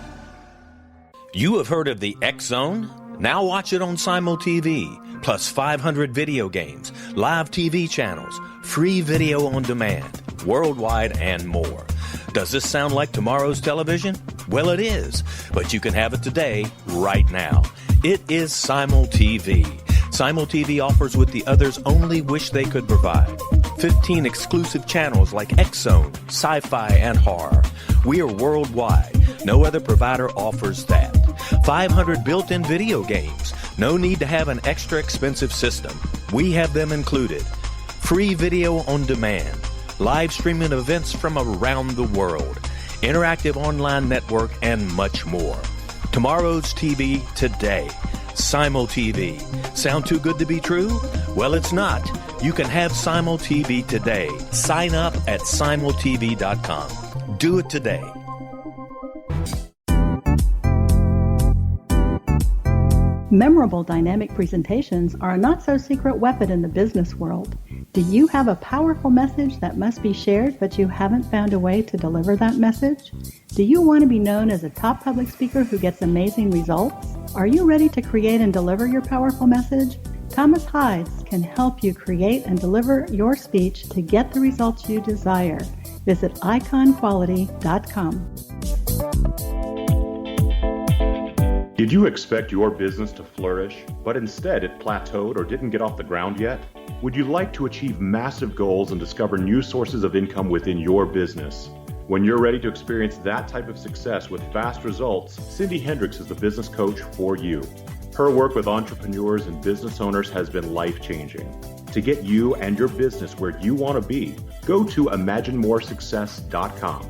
You have heard of the X Zone? Now watch it on Simul TV, plus 500 video games, live TV channels, free video on demand, worldwide, and more. Does this sound like tomorrow's television? Well, it is, but you can have it today, right now. It is Simul TV. Simul TV offers what the others only wish they could provide. 15 exclusive channels like X Zone, sci-fi, and horror. We are worldwide. No other provider offers that. 500 built-in video games. No need to have an extra expensive system. We have them included. Free video on demand. Live streaming events from around the world. Interactive online network, and much more. Tomorrow's TV today. Simul TV. Sound too good to be true? Well, it's not. You can have Simul TV today. Sign up at simultv.com. Do it today. Memorable dynamic presentations are a not-so-secret weapon in the business world. Do you have a powerful message that must be shared, but you haven't found a way to deliver that message? Do you want to be known as a top public speaker who gets amazing results? Are you ready to create and deliver your powerful message? Thomas Hides can help you create and deliver your speech to get the results you desire. Visit iconquality.com. Did you expect your business to flourish, but instead it plateaued or didn't get off the ground yet? Would you like to achieve massive goals and discover new sources of income within your business? When you're ready to experience that type of success with fast results, Cindy Hendricks is the business coach for you. Her work with entrepreneurs and business owners has been life-changing. To get you and your business where you want to be, go to imaginemoresuccess.com.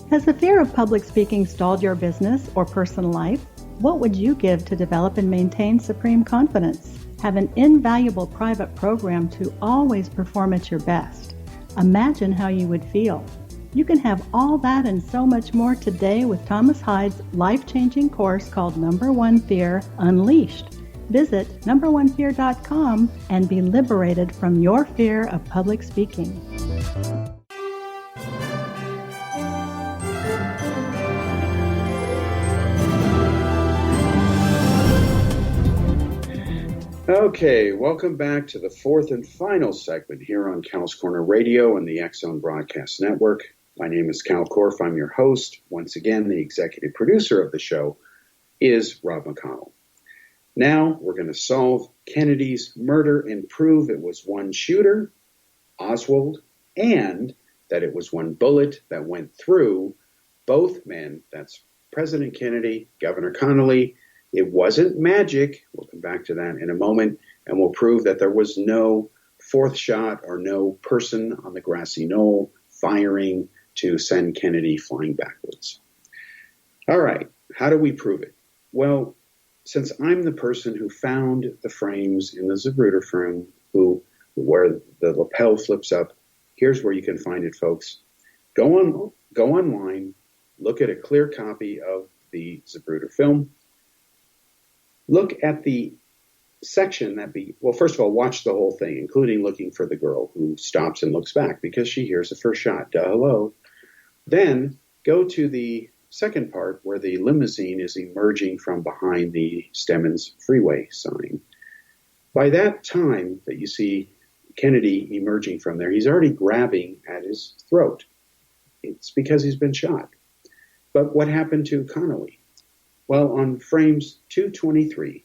Has the fear of public speaking stalled your business or personal life? What would you give to develop and maintain supreme confidence? Have an invaluable private program to always perform at your best. Imagine how you would feel. You can have all that and so much more today with Thomas Hides' life-changing course called Number One Fear Unleashed. Visit numberonefear.com and be liberated from your fear of public speaking. Okay, welcome back to the fourth and final segment here on Kal's Corner Radio and the X Zone Broadcast Network. My name is Kal Korff. I'm your host. Once again, the executive producer of the show is Rob McConnell. Now we're going to solve Kennedy's murder and prove it was one shooter, Oswald, and that it was one bullet that went through both men. That's President Kennedy, Governor Connolly. It wasn't magic. We'll come back to that in a moment, and we'll prove that there was no fourth shot or no person on the grassy knoll firing to send Kennedy flying backwards. All right, how do we prove it? Well, since I'm the person who found the frames in the Zapruder firm, where the lapel flips up, here's where you can find it, folks. Go online, look at a clear copy of the Zapruder film. Look at the section first of all, watch the whole thing, including looking for the girl who stops and looks back because she hears the first shot. Duh, hello. Then go to the second part where the limousine is emerging from behind the Stemmons freeway sign. By that time that you see Kennedy emerging from there, he's already grabbing at his throat. It's because he's been shot. But what happened to Connolly? Well, on frames 223,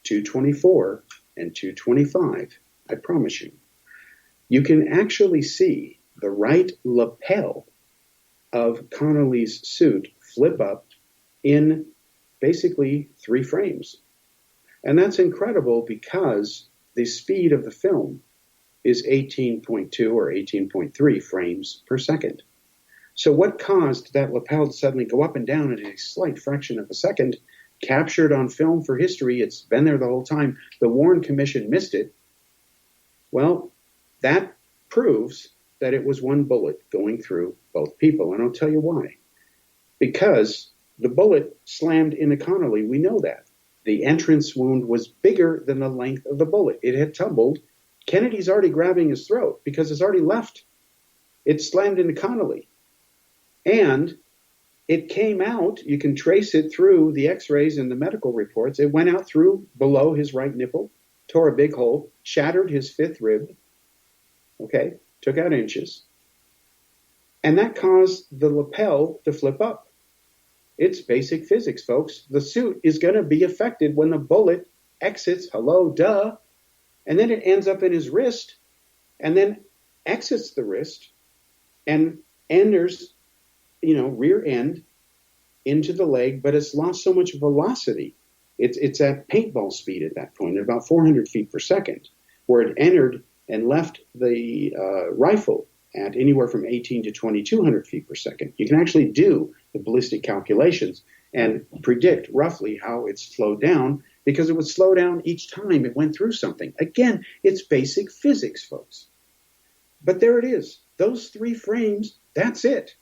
224, and 225, I promise you can actually see the right lapel of Connolly's suit flip up in basically 3 frames. And that's incredible because the speed of the film is 18.2 or 18.3 frames per second. So what caused that lapel to suddenly go up and down in a slight fraction of a second, captured on film for history? It's been there the whole time. The Warren Commission missed it. Well, that proves that it was one bullet going through both people. And I'll tell you why. Because the bullet slammed into Connolly. We know that. The entrance wound was bigger than the length of the bullet. It had tumbled. Kennedy's already grabbing his throat because it's already left. It slammed into Connolly. And it came out, you can trace it through the x-rays and the medical reports. It went out through below his right nipple, tore a big hole, shattered his fifth rib, okay, took out inches. And that caused the lapel to flip up. It's basic physics, folks. The suit is going to be affected when the bullet exits, hello, duh, and then it ends up in his wrist, and then exits the wrist, and enters, rear end into the leg, but it's lost so much velocity. It's at paintball speed at that point, at about 400 feet per second, where it entered and left the rifle at anywhere from 18 to 2,200 feet per second. You can actually do the ballistic calculations and predict roughly how it's slowed down, because it would slow down each time it went through something. Again, it's basic physics, folks. But there it is. Those 3 frames, that's it.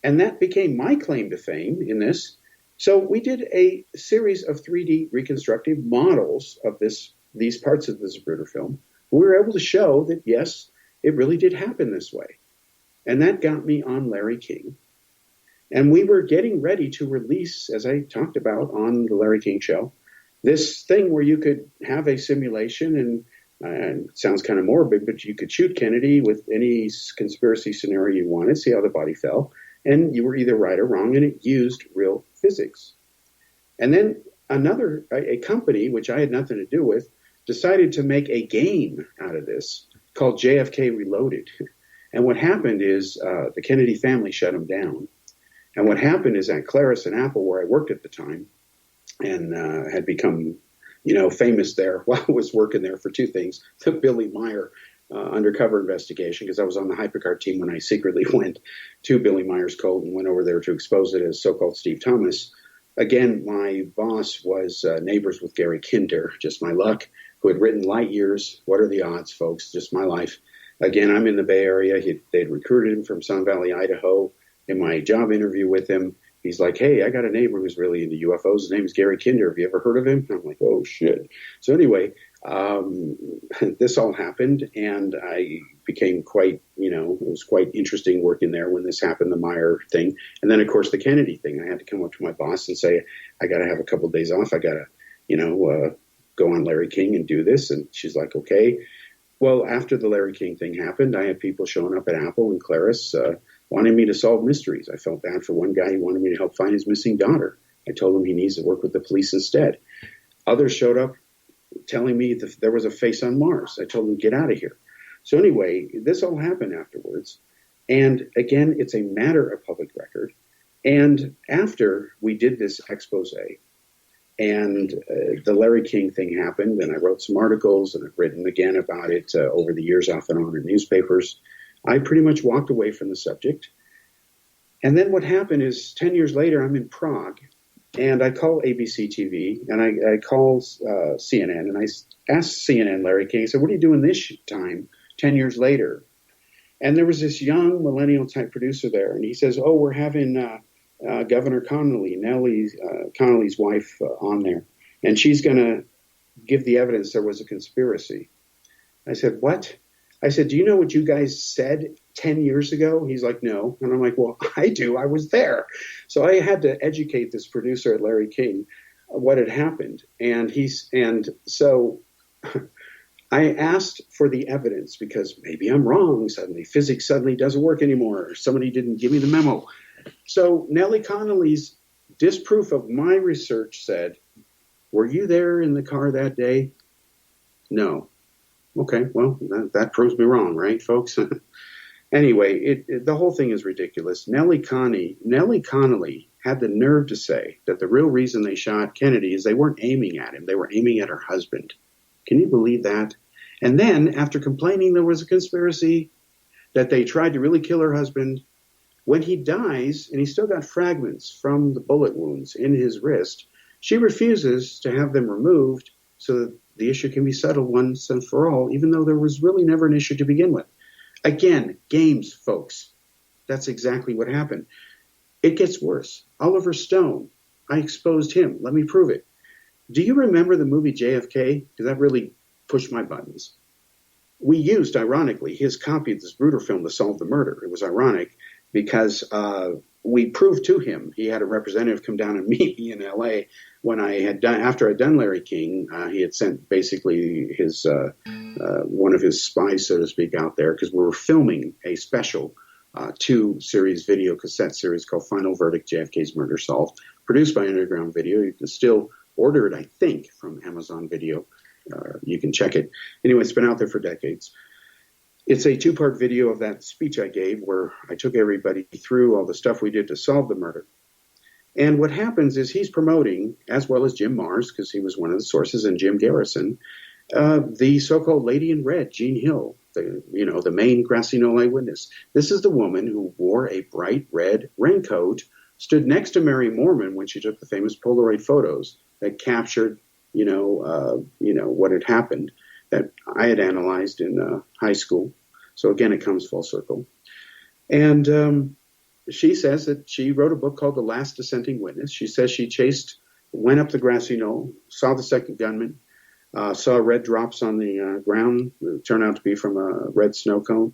And that became my claim to fame in this. So we did a series of 3D reconstructive models of these parts of the Zapruder film. We were able to show that, yes, it really did happen this way. And that got me on Larry King. And we were getting ready to release, as I talked about on the Larry King Show, this thing where you could have a simulation, and it sounds kind of morbid, but you could shoot Kennedy with any conspiracy scenario you wanted, see how the body fell, and you were either right or wrong, and it used real physics. And then a company, which I had nothing to do with, decided to make a game out of this called JFK Reloaded. And what happened is the Kennedy family shut them down. And what happened is at Claris and Apple, where I worked at the time, and had become, famous there while I was working there for 2 things: the Billy Meyer undercover investigation, because I was on the Hypercard team when I secretly went to Billy Meyer's code and went over there to expose it as so-called Steve Thomas. Again, my boss was neighbors with Gary Kinder, just my luck, who had written Light Years. What are the odds, folks? Just my life. Again, I'm in the Bay Area. They'd recruited him from Sun Valley, Idaho. In my job interview with him, he's like, hey, I got a neighbor who's really into UFOs. His name is Gary Kinder. Have you ever heard of him? I'm like, oh, shit. So anyway, this all happened, and I became quite, it was quite interesting working there when this happened, the Meyer thing. And then, of course, the Kennedy thing. I had to come up to my boss and say, I got to have a couple of days off. I got to, go on Larry King and do this. And she's like, okay. Well, after the Larry King thing happened, I had people showing up at Apple and Claris wanting me to solve mysteries. I felt bad for one guy. He wanted me to help find his missing daughter. I told him he needs to work with the police instead. Others showed up telling me that there was a face on Mars. I told them, get out of here. So anyway, this all happened afterwards. And again, it's a matter of public record. And after we did this expose, and the Larry King thing happened, and I wrote some articles, and I've written again about it over the years off and on in newspapers, I pretty much walked away from the subject. And then what happened is 10 years later, I'm in Prague, and I call ABC TV, and I call CNN, and I asked CNN, Larry King, I said, what are you doing this time, 10 years later? And there was this young millennial-type producer there, and he says, oh, we're having Governor Connolly, Connolly's wife, on there, and she's going to give the evidence there was a conspiracy. I said, what? I said, do you know what you guys said 10 years ago? He's like, no. And I'm like, well, I do. I was there. So I had to educate this producer at Larry King what had happened. And so I asked for the evidence because maybe I'm wrong suddenly. Physics suddenly doesn't work anymore. Or somebody didn't give me the memo. So Nellie Connolly's disproof of my research said, were you there in the car that day? No. Okay, well, that proves me wrong, right, folks? Anyway, the whole thing is ridiculous. Nellie Connolly had the nerve to say that the real reason they shot Kennedy is they weren't aiming at him. They were aiming at her husband. Can you believe that? And then, after complaining there was a conspiracy, that they tried to really kill her husband, when he dies, and he's still got fragments from the bullet wounds in his wrist, she refuses to have them removed so that the issue can be settled once and for all, even though there was really never an issue to begin with. Again, games, folks. That's exactly what happened. It gets worse. Oliver Stone, I exposed him. Let me prove it. Do you remember the movie JFK? Because that really pushed my buttons. We used, ironically, his copy of this Bruder film to solve the murder. It was ironic because we proved to him, he had a representative come down and meet me in L.A. when I had done, after I'd done Larry King, he had sent basically his one of his spies, so to speak, out there because we were filming a special 2-series video cassette series called Final Verdict, JFK's Murder Solved, produced by Underground Video. You can still order it, I think, from Amazon Video. You can check it. Anyway, it's been out there for decades. It's a 2-part video of that speech I gave where I took everybody through all the stuff we did to solve the murder. And what happens is he's promoting, as well as Jim Mars, because he was one of the sources, and Jim Garrison, the so-called Lady in Red, Jean Hill, the main Grassino eyewitness. This is the woman who wore a bright red raincoat, stood next to Mary Moorman when she took the famous Polaroid photos that captured what had happened that I had analyzed in high school. So again, it comes full circle. And she says that she wrote a book called The Last Dissenting Witness. She says she went up the grassy knoll, saw the second gunman, saw red drops on the ground, turned out to be from a red snow cone.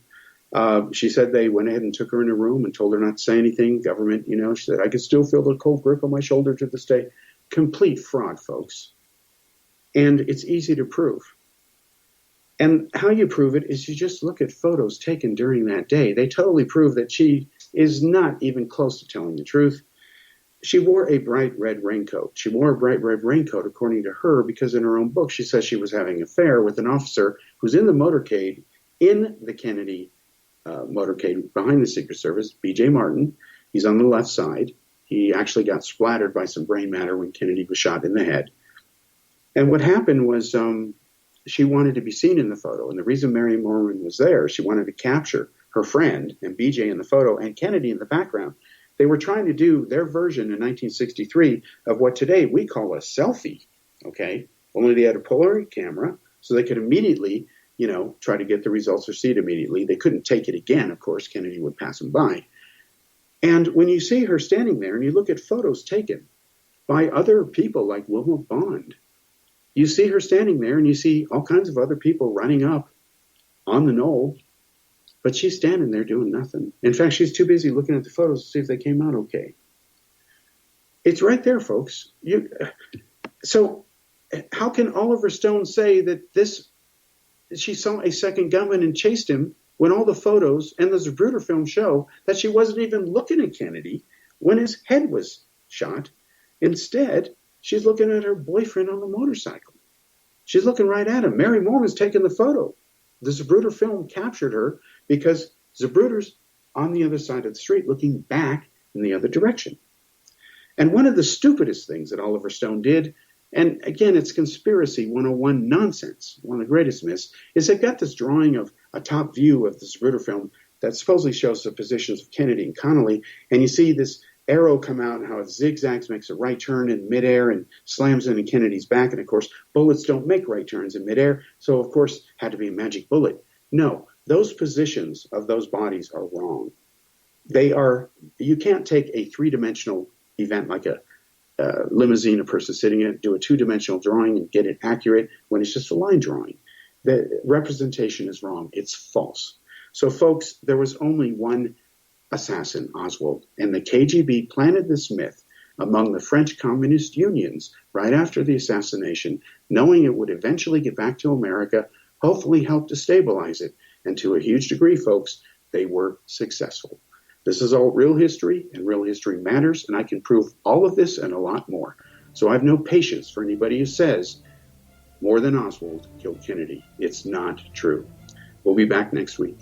She said they went ahead and took her in a room and told her not to say anything. Government, she said, I could still feel the cold grip on my shoulder to this day. Complete fraud, folks. And it's easy to prove. And how you prove it is you just look at photos taken during that day. They totally prove that she is not even close to telling the truth. She wore a bright red raincoat. She wore a bright red raincoat, according to her, because in her own book, she says she was having an affair with an officer who's in the motorcade, in the Kennedy motorcade behind the Secret Service, B.J. Martin. He's on the left side. He actually got splattered by some brain matter when Kennedy was shot in the head. And what happened was she wanted to be seen in the photo. And the reason Mary Moorman was there, she wanted to capture her friend and BJ in the photo and Kennedy in the background. They were trying to do their version in 1963 of what today we call a selfie, okay? Only they had a Polaroid camera, so they could immediately, try to get the results or see it immediately. They couldn't take it again, of course. Kennedy would pass them by. And when you see her standing there and you look at photos taken by other people like Wilma Bond, you see her standing there and you see all kinds of other people running up on the knoll, but she's standing there doing nothing. In fact, she's too busy looking at the photos to see if they came out okay. It's right there, folks. So how can Oliver Stone say that she saw a second gunman and chased him when all the photos and the Zapruder film show that she wasn't even looking at Kennedy when his head was shot? Instead, she's looking at her boyfriend on the motorcycle. She's looking right at him. Mary Moorman's taking the photo. The Zapruder film captured her because Zapruder's on the other side of the street looking back in the other direction. And one of the stupidest things that Oliver Stone did, and again, it's conspiracy 101 nonsense, one of the greatest myths, is they've got this drawing of a top view of the Zapruder film that supposedly shows the positions of Kennedy and Connolly, and you see this arrow come out and how it zigzags, makes a right turn in midair and slams into Kennedy's back. And of course, bullets don't make right turns in midair. So of course, had to be a magic bullet. No, those positions of those bodies are wrong. You can't take a 3-dimensional event like a limousine, a person sitting in it, do a 2-dimensional drawing and get it accurate when it's just a line drawing. The representation is wrong. It's false. So folks, there was only one assassin, Oswald, and the KGB planted this myth among the French communist unions right after the assassination, knowing it would eventually get back to America, hopefully help to stabilize it. And to a huge degree, folks, they were successful. This is all real history, and real history matters, and I can prove all of this and a lot more. So I have no patience for anybody who says more than Oswald killed Kennedy. It's not true. We'll be back next week.